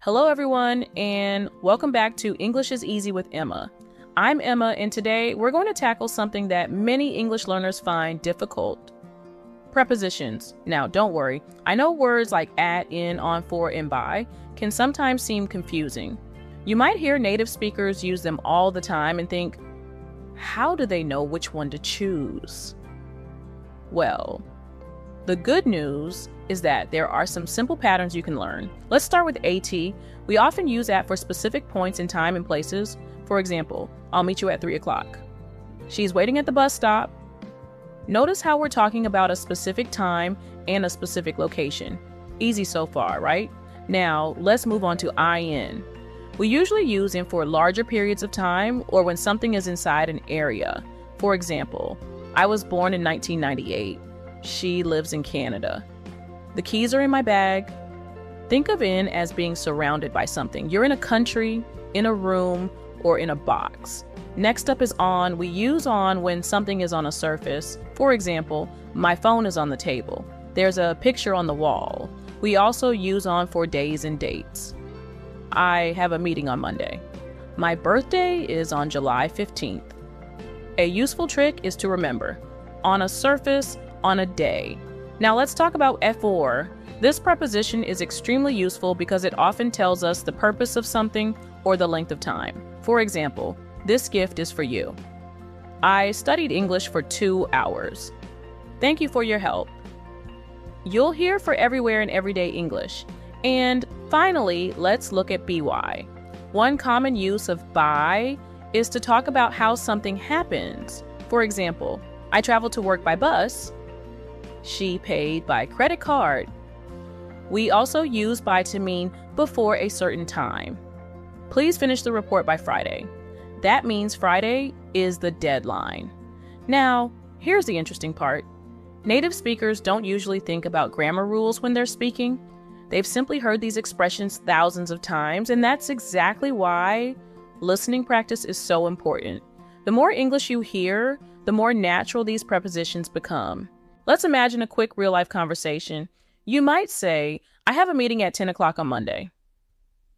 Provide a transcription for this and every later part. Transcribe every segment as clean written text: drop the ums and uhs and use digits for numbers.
Hello everyone, and welcome back to English is Easy with Emma. I'm Emma, and today we're going to tackle something that many English learners find difficult. Prepositions. Now, don't worry. I know words like at, in, on, for, and by can sometimes seem confusing. You might hear native speakers use them all the time and think, how do they know which one to choose? Well, the good news is that there are some simple patterns you can learn. Let's start with AT. We often use that for specific points in time and places. For example, I'll meet you at 3 o'clock. She's waiting at the bus stop. Notice how we're talking about a specific time and a specific location. Easy so far, right? Now, let's move on to IN. We usually use in for larger periods of time or when something is inside an area. For example, I was born in 1998. She lives in Canada. The keys are in my bag. Think of in as being surrounded by something. You're in a country, in a room, or in a box. Next up is on. We use on when something is on a surface. For example, my phone is on the table. There's a picture on the wall. We also use on for days and dates. I have a meeting on Monday. My birthday is on July 15th. A useful trick is to remember on a surface, on a day. Now let's talk about for. This preposition is extremely useful because it often tells us the purpose of something or the length of time. For example, this gift is for you. I studied English for 2 hours. Thank you for your help. You'll hear for everywhere in everyday English. And finally, let's look at by. One common use of by is to talk about how something happens. For example, I traveled to work by bus. She paid by credit card. We also use by to mean before a certain time. Please finish the report by Friday. That means Friday is the deadline. Now, here's the interesting part. Native speakers don't usually think about grammar rules when they're speaking. They've simply heard these expressions thousands of times, and that's exactly why listening practice is so important. The more English you hear, the more natural these prepositions become. Let's imagine a quick real-life conversation. You might say, I have a meeting at 10 o'clock on Monday.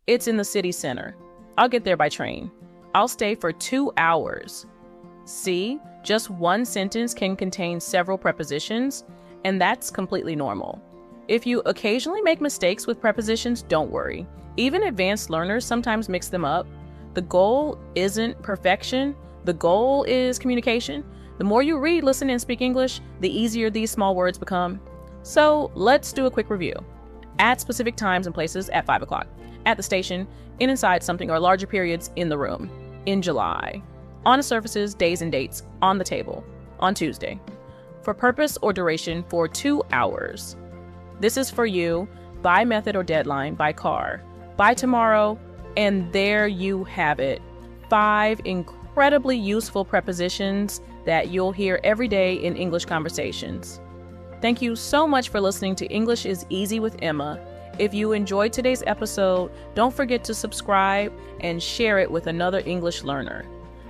It's in the city center. I'll get there by train. I'll stay for 2 hours. See, just one sentence can contain several prepositions, and that's completely normal. If you occasionally make mistakes with prepositions, don't worry. Even advanced learners sometimes mix them up. The goal isn't perfection. The goal is communication. The more you read, listen, and speak English, the easier these small words become. So let's do a quick review. At specific times and places at 5 o'clock. At the station, in inside something or larger periods in the room. In July. On surfaces, days and dates. On the table. On Tuesday. For purpose or duration for 2 hours. This is for you. By method or deadline. By car. By tomorrow. And there you have it. 5 incredibly useful prepositions that you'll hear every day in English conversations. Thank you so much for listening to English is Easy with Emma. If you enjoyed today's episode, don't forget to subscribe and share it with another English learner.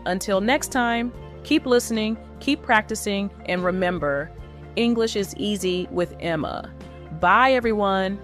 Until next time, keep listening, keep practicing, and remember, English is easy with Emma. Bye, everyone.